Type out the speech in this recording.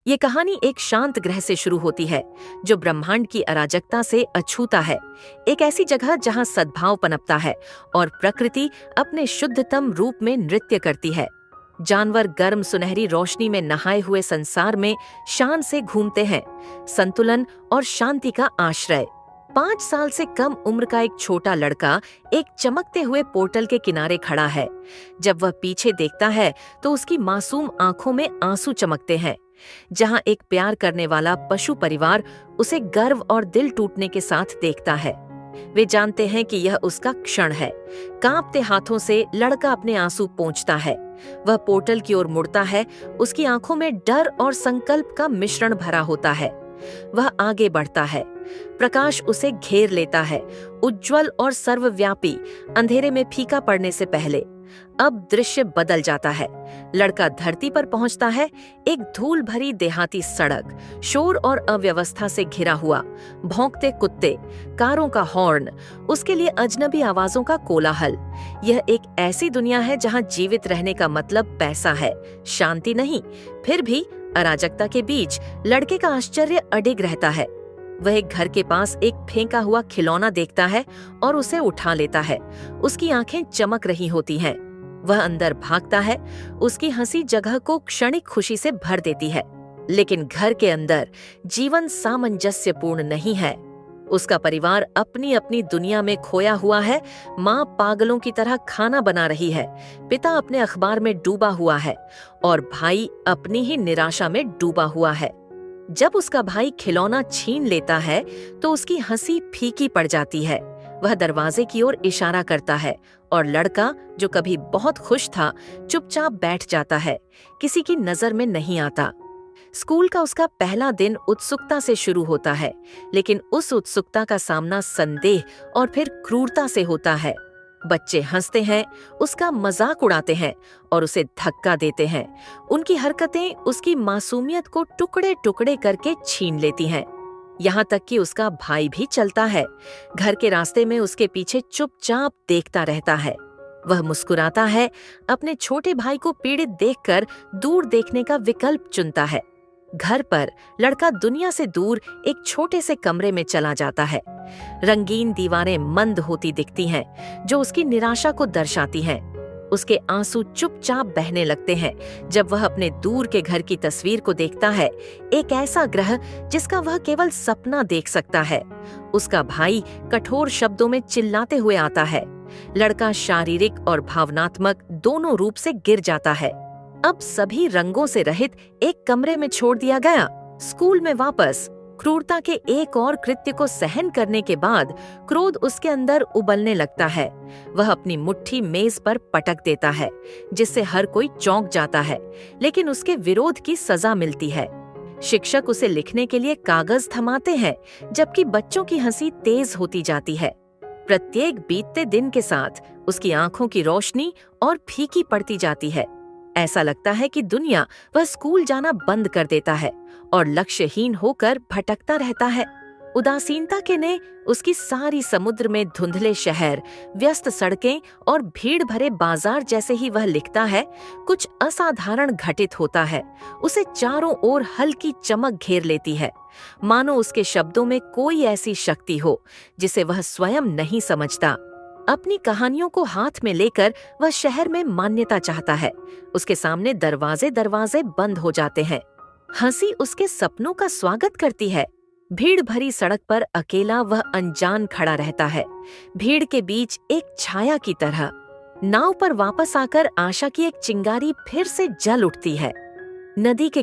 ये कहानी एक शांत ग्रह से शुरू होती है जो ब्रह्मांड की अराजकता से अछूता है। एक ऐसी जगह जहां सद्भाव पनपता है और प्रकृति अपने शुद्धतम रूप में नृत्य करती है। जानवर गर्म सुनहरी रोशनी में नहाए हुए संसार में शान से घूमते हैं, संतुलन और शांति का आश्रय। 5 साल से कम उम्र का एक छोटा लड़का एक चमकते हुए पोर्टल के किनारे खड़ा है। जब वह पीछे देखता है तो उसकी मासूम आंखों में आंसू चमकते हैं। जहां एक प्यार करने वाला पशु परिवार उसे गर्व और दिल टूटने के साथ देखता है। वे जानते हैं कि यह उसका क्षण है। कांपते हाथों से लड़का अपने आंसू पोंछता है। वह पोर्टल की ओर मुड़ता है। उसकी आंखों में डर और संकल्प का मिश्रण भरा होता है। वह आगे बढ़ता है। प्रकाश उसे घेर लेता है, उज्ज्वल और सर्वव्यापी, अंधेरे में फीका पड़ने से पहले। अब दृश्य बदल जाता है। लड़का धरती पर पहुंचता है। एक धूल भरी देहाती सड़क, शोर और अव्यवस्था से घिरा हुआ, भौंकते कुत्ते, कारों का हॉर्न, उसके लिए अजनबी आवाजों का कोलाहल। यह एक ऐसी दुनिया है जहां जीवित रहने का मतलब पैसा है, शांति नहीं। फिर भी अराजकता के बीच लड़के का आश्चर्य अडिग रहता है। वह एक घर के पास एक फेंका हुआ खिलौना देखता है और उसे उठा लेता है। उसकी आंखें चमक रही होती हैं। वह अंदर भागता है। उसकी हंसी जगह को क्षणिक खुशी से भर देती है। लेकिन घर के अंदर जीवन सामंजस्यपूर्ण नहीं है। उसका परिवार अपनी अपनी दुनिया में खोया हुआ है। माँ पागलों की तरह खाना बना रही है, पिता अपने अखबार में डूबा हुआ है और भाई अपनी ही निराशा में डूबा हुआ है। जब उसका भाई खिलौना छीन लेता है तो उसकी हंसी फीकी पड़ जाती है। वह दरवाजे की ओर इशारा करता है और लड़का, जो कभी बहुत खुश था, चुपचाप बैठ जाता है, किसी की नजर में नहीं आता। स्कूल का उसका पहला दिन उत्सुकता से शुरू होता है, लेकिन उस उत्सुकता का सामना संदेह और फिर क्रूरता से होता है। बच्चे हंसते हैं, उसका मजाक उड़ाते हैं और उसे धक्का देते हैं। उनकी हरकतें उसकी मासूमियत को टुकड़े टुकड़े करके छीन लेती हैं। यहाँ तक कि उसका भाई भी चलता है। घर के रास्ते में उसके पीछे चुपचाप देखता रहता है। वह मुस्कुराता है। अपने छोटे भाई को पीड़ित देखकर दूर देखने का विकल्प चुनता है। घर पर लड़का दुनिया से दूर एक छोटे से कमरे में चला जाता है। रंगीन दीवारें मंद होती दिखती हैं, जो उसकी निराशा को दर्शाती हैं। उसके आंसू चुपचाप बहने लगते हैं जब वह अपने दूर के घर की तस्वीर को देखता है, एक ऐसा ग्रह जिसका वह केवल सपना देख सकता है। उसका भाई कठोर शब्दों में चिल्लाते हुए आता है। लड़का शारीरिक और भावनात्मक दोनों रूप से गिर जाता है। अब सभी रंगों से रहित एक कमरे में छोड़ दिया गया। स्कूल में वापस क्रूरता के एक और कृत्य को सहन करने के बाद क्रोध उसके अंदर उबलने लगता है। वह अपनी मुट्ठी मेज पर पटक देता है, जिससे हर कोई चौंक जाता है, लेकिन उसके विरोध की सजा मिलती है। शिक्षक उसे लिखने के लिए कागज थमाते हैं, जबकि बच्चों की हंसी तेज होती जाती है। प्रत्येक बीतते दिन के साथ उसकी आंखों की रोशनी और फीकी पड़ती जाती है। ऐसा लगता है कि दुनिया वह स्कूल जाना बंद कर देता है और लक्ष्यहीन होकर भटकता रहता है। उदासीनता के ने उसकी सारी समुद्र में धुंधले शहर, व्यस्त सड़कें और भीड़ भरे बाजार जैसे ही वह लिखता है, कुछ असाधारण घटित होता है। उसे चारों ओर हल्की चमक घेर लेती है, मानो उसके शब्दों में कोई ऐसी शक्ति हो जिसे वह स्वयं नहीं समझता। अपनी कहानियों को हाथ में लेकर वह शहर में मान्यता चाहता है। उसके सामने दरवाजे दरवाजे बंद हो जाते हैं। हंसी उसके सपनों का स्वागत करती है। भीड़ भरी सड़क पर अकेला वह अनजान खड़ा रहता है, भीड़ के बीच एक छाया की तरह। नाव पर वापस आकर आशा की एक चिंगारी फिर से जल उठती है। नदी के